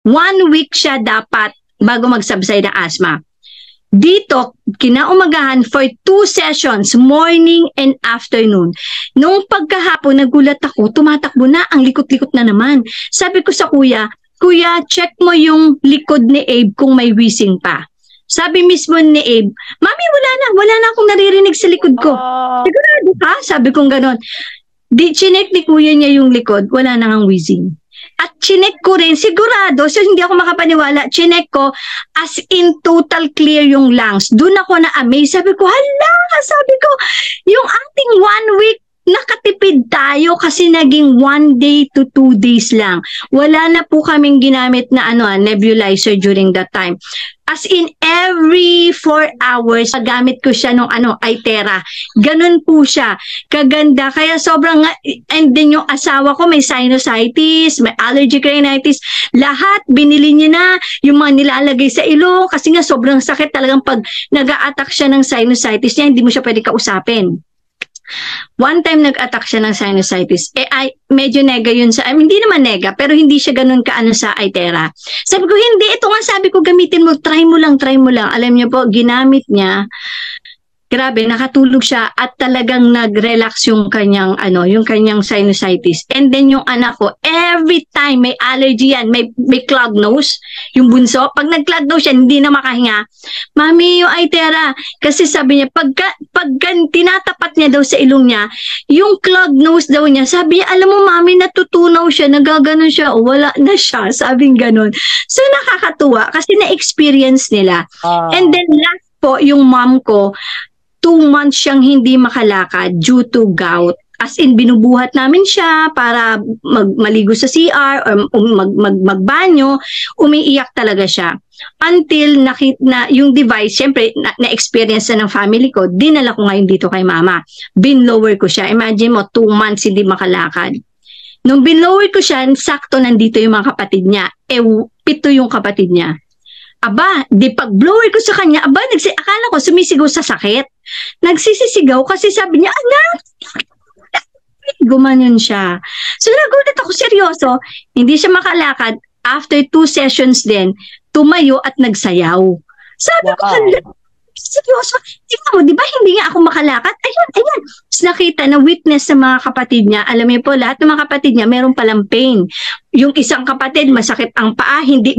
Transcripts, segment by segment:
1 week siya dapat bago mag-subside ang asthma. Dito, kinaumagahan for 2 sessions, morning and afternoon. Nung pagkahapon, nagulat ako, tumatakbo na, ang likot-likot na naman. Sabi ko sa kuya, Kuya, check mo yung likod ni Abe kung may wheezing pa. Sabi mismo ni Abe, Mami, wala na akong naririnig sa likod ko. Sigurado ka? Sabi kong ganon. Chinek ni kuya niya yung likod, wala na ang wheezing. At chinek ko rin, sigurado, so hindi ako makapaniwala, chinek ko, as in total clear yung lungs. Doon ako na-amaze. Sabi ko, hala, sabi ko, yung ating 1 week, nakatipid tayo kasi naging 1 day to 2 days lang. Wala na po kaming ginamit na nebulizer during that time. As in, every 4 hours, gamit ko siya nung Itera. Ganun po siya. Kaganda. Kaya sobrang, and then yung asawa ko may sinusitis, may allergic rhinitis. Lahat, binili niya na yung mga nilalagay sa ilong kasi nga sobrang sakit talagang pag nag-a-attack siya ng sinusitis niya, hindi mo siya pwede kausapin. One time nag-attack siya ng sinusitis. Medyo nega yun sa, hindi naman nega, pero hindi siya ganun kaano sa Itera. Sabi ko, hindi, ito nga sabi ko, gamitin mo, try mo lang. Alam niyo po, ginamit niya. Grabe, nakatulog siya at talagang nag-relax yung kanyang sinusitis. And then yung anak ko, every time may allergy yan, may clogged nose, yung bunso, pag nag-clogged nose yan, hindi na makahinga. Mami, yung Itera, kasi sabi niya, pag tinatapat niya daw sa ilong niya, yung clogged nose daw niya, sabi niya, alam mo mami, natutunaw siya, nagaganon siya, wala na siya, sabing ganon. So nakakatuwa kasi na-experience nila. And then last po, yung mom ko, 2 months siyang hindi makalakad due to gout. As in, binubuhat namin siya para maligo sa CR or magbanyo. Umiiyak talaga siya. Until na yung device, syempre, na-experience na ng family ko, dinala ko ngayon dito kay mama. Binlower ko siya. Imagine mo, 2 months hindi makalakad. Nung binlower ko siya, sakto nandito yung mga kapatid niya. 7 yung kapatid niya. Aba, di pag-blower ko sa kanya, akala ko sumisigaw sa sakit. Nagsisisigaw kasi sabi niya, anak, gumanon siya. So nagulat ako, seryoso, hindi siya makalakad. After 2 sessions din, tumayo at nagsayaw. Sabi ko, seryoso, tingnan mo, di ba hindi nga ako makalakad? Ayan. Tapos nakita na witness sa mga kapatid niya. Alam niyo po, lahat ng mga kapatid niya meron palang pain. Yung isang kapatid, masakit ang paa, hindi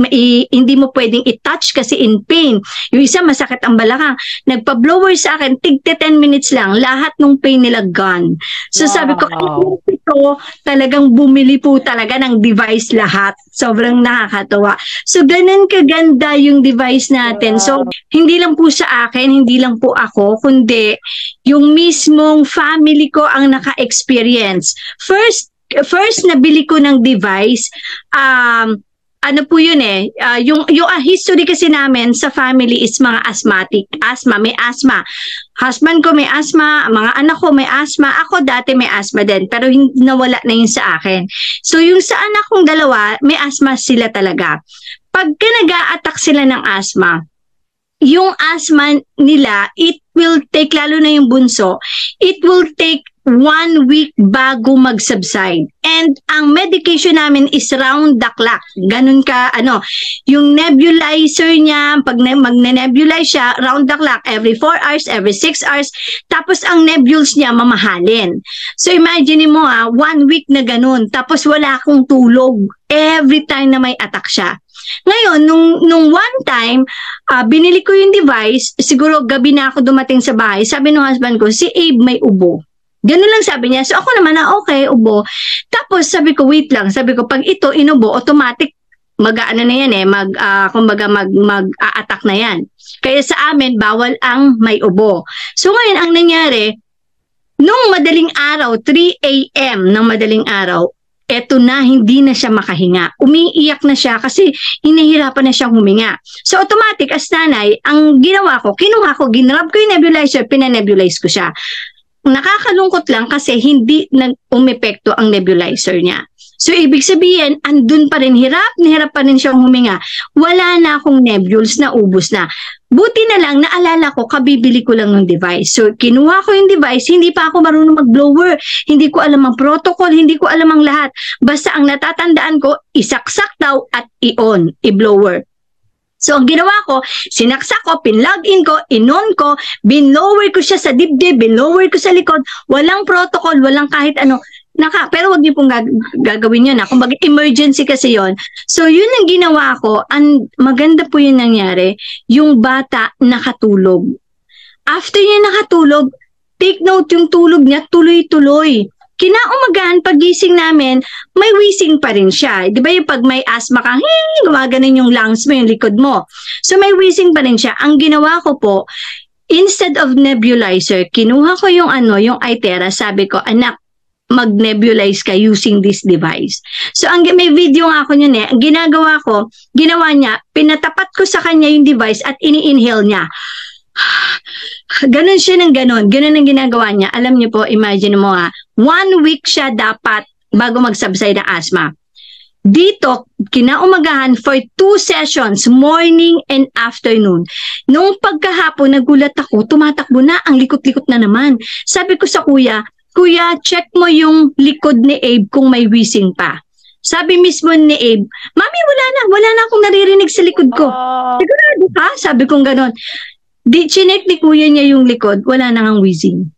mo pwedeng i-touch kasi in pain. Yung isa, masakit ang balakang. Nagpa-blower sa akin, 10 minutes lang, lahat ng pain nila gone. So sabi ko, ito, talagang bumili po talaga ng device lahat. Sobrang nakakatawa. So ganun kaganda yung device natin. So hindi lang po sa akin, hindi lang po ako, kundi yung mismong family ko ang naka-experience. First nabili ko ng device, ano po yun yung history kasi namin sa family is mga asthmatic, may asthma. Husband ko may asthma, mga anak ko may asthma, ako dati may asthma din, pero nawala na yun sa akin. So yung sa anak kong dalawa, may asthma sila talaga. Pagka nag-a-attack sila ng asthma, yung asthma nila, it will take, lalo na yung bunso, it will take 1 week bago mag-subside. And ang medication namin is round the clock. Ganun ka, yung nebulizer niya, pag magne-nebulize siya, round the clock, every 4 hours, every 6 hours. Tapos ang nebules niya, mamahalin. So imagine mo 1 week na ganun. Tapos wala akong tulog every time na may attack siya. Ngayon, nung one time, binili ko yung device, siguro gabi na ako dumating sa bahay, sabi ng husband ko, si Abe may ubo. Ganun lang sabi niya. So ako naman okay, ubo. Tapos sabi ko, wait lang. Sabi ko, pag ito inubo, automatic, mag-aano na yan kumbaga mag-a-attack na yan. Kaya sa amin, bawal ang may ubo. So ngayon, ang nangyari, nung madaling araw, 3 a.m. ng madaling araw, eto na, hindi na siya makahinga. Umiiyak na siya kasi hinihirapan na siyang huminga. So automatic, as nanay, ang ginawa ko, kinuha ko, ginrab ko yung nebulizer, pinanebulize ko siya. Nakakalungkot lang kasi hindi umepekto ang nebulizer niya. So, ibig sabihin, andun pa rin, hirap na hirap pa rin siyang huminga. Wala na akong nebules, na ubos na. Buti na lang, naalala ko, kabibili ko lang ng device. So, kinuha ko yung device, hindi pa ako marunong mag-blower. Hindi ko alam ang protocol, hindi ko alam ang lahat. Basta ang natatandaan ko, isaksak daw at i-on, i-blower. So, ang ginawa ko, sinaksak ko, pinlog-in ko, in-on ko, binlower ko siya sa dibdib, binlower ko sa likod, walang protocol, walang kahit ano. Pero wag niyo pong gagawin yun. Kumbaga, emergency kasi yon. So, yun ang ginawa ko. Maganda po yun nangyari. Yung bata nakatulog. After niya nakatulog, take note yung tulog niya, tuloy-tuloy. Kinaumagahan, pagising namin, may wheezing pa rin siya. Di ba yung pag may asthma ka, gumaganon yung lungs mo, yung likod mo. So, may wheezing pa rin siya. Ang ginawa ko po, instead of nebulizer, kinuha ko yung yung iTera, sabi ko, anak, mag-nebulize ka using this device. So, may video nga ako niyan eh. Ang ginawa niya, pinatapat ko sa kanya yung device at ini-inhale niya. Ganon siya ng ganon. Ganon ang ginagawa niya. Alam niyo po, imagine mo 1 week siya dapat bago mag-subside ng asthma. Dito, kinaumagahan for 2 sessions, morning and afternoon. Nung pagkahapon, nagulat ako, tumatakbo na, ang likot-likot na naman. Sabi ko sa kuya, check mo yung likod ni Abe kung may wheezing pa. Sabi mismo ni Abe, Mami, wala na akong naririnig sa likod ko. Sigurado ka? Sabi kong ganon. Chinek ni kuya niya yung likod, wala na ngang wheezing.